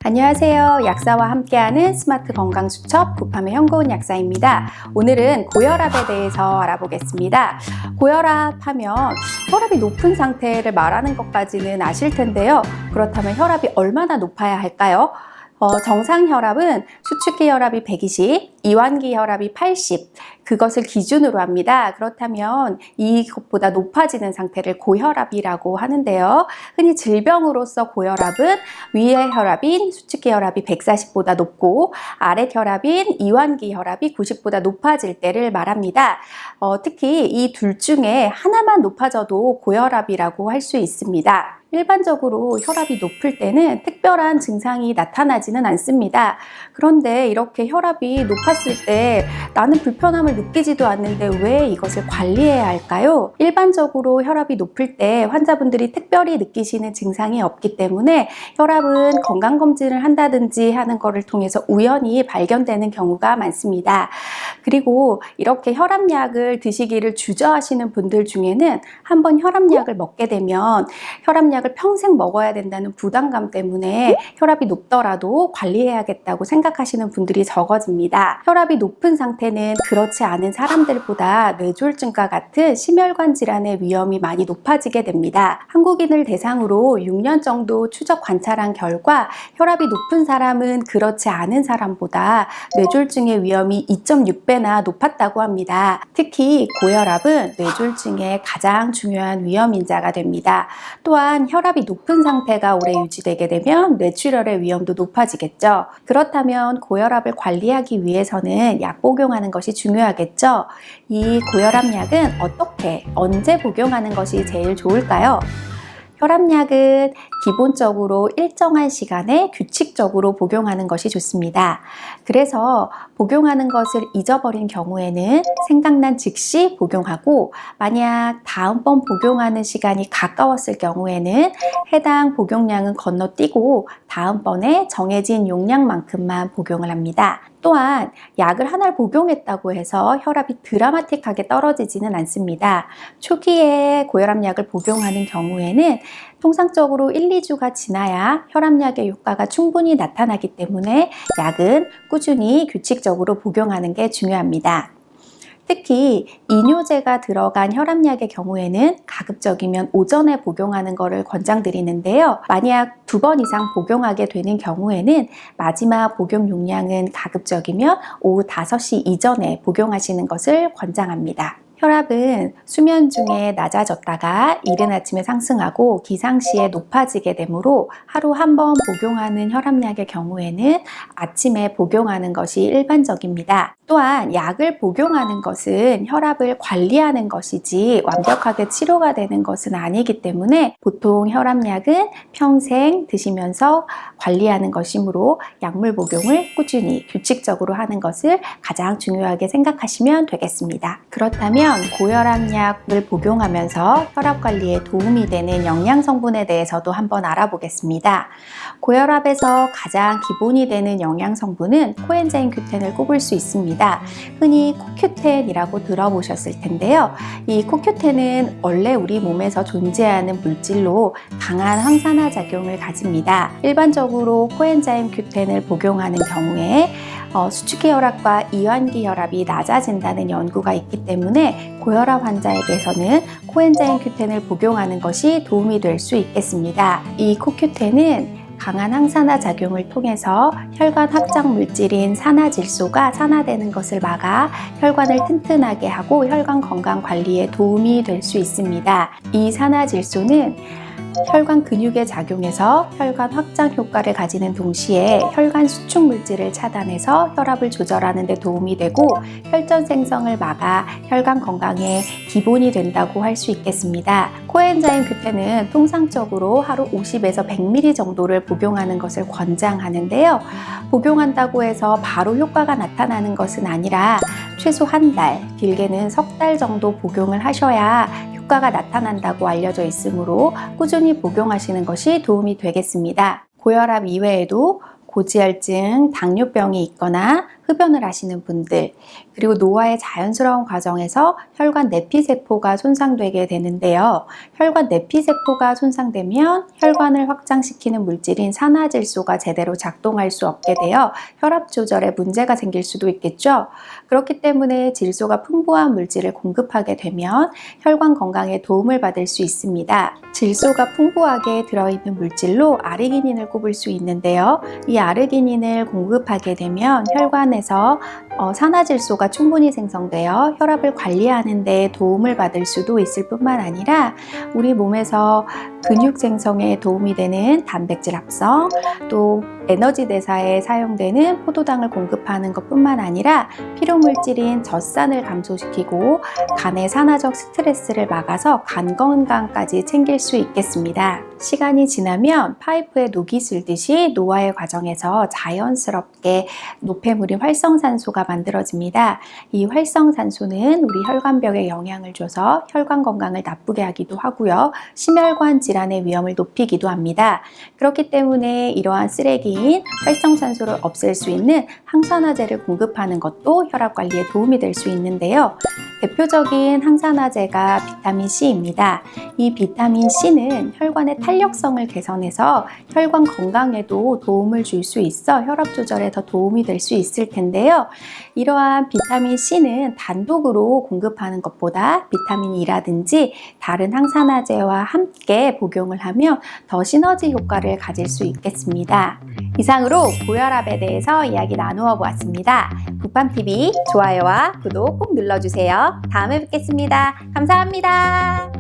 안녕하세요. 약사와 함께하는 스마트 건강 수첩 부팜의 현고은 약사입니다. 오늘은 고혈압에 대해서 알아보겠습니다. 고혈압 하면 혈압이 높은 상태를 말하는 것까지는 아실 텐데요. 그렇다면 혈압이 얼마나 높아야 할까요? 정상 혈압은 수축기 혈압이 120, 이완기 혈압이 80, 그것을 기준으로 합니다. 그렇다면 이것보다 높아지는 상태를 고혈압이라고 하는데요. 흔히 질병으로서 고혈압은 위의 혈압인 수축기 혈압이 140보다 높고 아래 혈압인 이완기 혈압이 90보다 높아질 때를 말합니다. 특히 이 둘 중에 하나만 높아져도 고혈압이라고 할 수 있습니다. 일반적으로 혈압이 높을 때는 특별한 증상이 나타나지는 않습니다. 그런데 이렇게 혈압이 높았을 때 나는 불편함을 느끼지도 않는데 왜 이것을 관리해야 할까요? 일반적으로 혈압이 높을 때 환자분들이 특별히 느끼시는 증상이 없기 때문에 혈압은 건강검진을 한다든지 하는 것을 통해서 우연히 발견되는 경우가 많습니다. 그리고 이렇게 혈압약을 드시기를 주저하시는 분들 중에는 한번 혈압약을 먹게 되면 혈압약을 평생 먹어야 된다는 부담감 때문에 혈압이 높더라도 관리해야겠다고 생각하시는 분들이 적어집니다. 혈압이 높은 상태는 그렇지 않은 사람들보다 뇌졸중과 같은 심혈관 질환의 위험이 많이 높아지게 됩니다. 한국인을 대상으로 6년 정도 추적 관찰한 결과 혈압이 높은 사람은 그렇지 않은 사람보다 뇌졸중의 위험이 2.6배나 높았다고 합니다. 특히 고혈압은 뇌졸중의 가장 중요한 위험인자가 됩니다. 또한 혈압이 높은 상태가 오래 유지되게 되면 뇌출혈의 위험도 높아지겠죠. 그렇다면 고혈압을 관리하기 위해서는 약 복용하는 것이 중요하겠죠. 이 고혈압약은 어떻게, 언제 복용하는 것이 제일 좋을까요? 혈압약은 기본적으로 일정한 시간에 규칙적으로 복용하는 것이 좋습니다. 그래서 복용하는 것을 잊어버린 경우에는 생각난 즉시 복용하고 만약 다음번 복용하는 시간이 가까웠을 경우에는 해당 복용량은 건너뛰고 다음번에 정해진 용량만큼만 복용을 합니다. 또한 약을 하나를 복용했다고 해서 혈압이 드라마틱하게 떨어지지는 않습니다. 초기에 고혈압약을 복용하는 경우에는 통상적으로 1, 2주가 지나야 혈압약의 효과가 충분히 나타나기 때문에 약은 꾸준히 규칙적으로 복용하는 게 중요합니다. 특히 이뇨제가 들어간 혈압약의 경우에는 가급적이면 오전에 복용하는 것을 권장드리는데요. 만약 2번 이상 복용하게 되는 경우에는 마지막 복용 용량은 가급적이면 오후 5시 이전에 복용하시는 것을 권장합니다. 혈압은 수면 중에 낮아졌다가 이른 아침에 상승하고 기상시에 높아지게 되므로 하루 한 번 복용하는 혈압약의 경우에는 아침에 복용하는 것이 일반적입니다. 또한 약을 복용하는 것은 혈압을 관리하는 것이지 완벽하게 치료가 되는 것은 아니기 때문에 보통 혈압약은 평생 드시면서 관리하는 것이므로 약물 복용을 꾸준히 규칙적으로 하는 것을 가장 중요하게 생각하시면 되겠습니다. 그렇다면 고혈압약을 복용하면서 혈압 관리에 도움이 되는 영양 성분에 대해서도 한번 알아보겠습니다. 고혈압에서 가장 기본이 되는 영양 성분은 코엔자임 Q10을 꼽을 수 있습니다. 흔히 CoQ10이라고 들어보셨을 텐데요. 이 CoQ10은 원래 우리 몸에서 존재하는 물질로 강한 항산화 작용을 가집니다. 일반적으로 코엔자임 Q10을 복용하는 경우에 수축기 혈압과 이완기 혈압이 낮아진다는 연구가 있기 때문에 고혈압 환자에게서는 코엔자임 Q10을 복용하는 것이 도움이 될 수 있겠습니다. 이 CoQ10은 강한 항산화 작용을 통해서 혈관 확장 물질인 산화질소가 산화되는 것을 막아 혈관을 튼튼하게 하고 혈관 건강 관리에 도움이 될 수 있습니다. 이 산화질소는 혈관 근육에 작용해서 혈관 확장 효과를 가지는 동시에 혈관 수축 물질을 차단해서 혈압을 조절하는 데 도움이 되고 혈전 생성을 막아 혈관 건강에 기본이 된다고 할 수 있겠습니다. 코엔자임 Q10은 통상적으로 하루 50에서 100ml 정도를 복용하는 것을 권장하는데요. 복용한다고 해서 바로 효과가 나타나는 것은 아니라 최소 한 달, 길게는 석 달 정도 복용을 하셔야 효과가 나타난다고 알려져 있으므로 꾸준히 복용하시는 것이 도움이 되겠습니다. 고혈압 이외에도 고지혈증, 당뇨병이 있거나 흡연을 하시는 분들, 그리고 노화의 자연스러운 과정에서 혈관 내피세포가 손상되게 되는데요. 혈관 내피세포가 손상되면 혈관을 확장시키는 물질인 산화질소가 제대로 작동할 수 없게 되어 혈압 조절에 문제가 생길 수도 있겠죠. 그렇기 때문에 질소가 풍부한 물질을 공급하게 되면 혈관 건강에 도움을 받을 수 있습니다. 질소가 풍부하게 들어있는 물질로 아르기닌을 꼽을 수 있는데요. 이 아르기닌을 공급하게 되면 혈관에서 산화질소가 충분히 생성되어 혈압을 관리하는 데 도움을 받을 수도 있을 뿐만 아니라 우리 몸에서 근육 생성에 도움이 되는 단백질 합성, 또 에너지 대사에 사용되는 포도당을 공급하는 것뿐만 아니라 피로물질인 젖산을 감소시키고 간의 산화적 스트레스를 막아서 간 건강까지 챙길 수 있겠습니다. 시간이 지나면 파이프에 녹이 슬듯이 노화의 과정에서 자연스럽게 노폐물인 활성산소가 만들어집니다. 이 활성산소는 우리 혈관벽에 영향을 줘서 혈관 건강을 나쁘게 하기도 하고요. 심혈관 질환의 위험을 높이기도 합니다. 그렇기 때문에 이러한 쓰레기인 활성산소를 없앨 수 있는 항산화제를 공급하는 것도 혈압 관리에 도움이 될 수 있는데요. 대표적인 항산화제가 비타민 C입니다. 이 비타민 C는 혈관의 탄력성을 개선해서 혈관 건강에도 도움을 줄 수 있어 혈압 조절에 더 도움이 될 수 있을 텐데요. 이러한 비타민 C는 단독으로 공급하는 것보다 비타민 E라든지 다른 항산화제와 함께 복용을 하면 더 시너지 효과를 가질 수 있겠습니다. 이상으로 고혈압에 대해서 이야기 나누어 보았습니다. 굿밤TV 좋아요와 구독 꼭 눌러주세요. 다음에 뵙겠습니다. 감사합니다.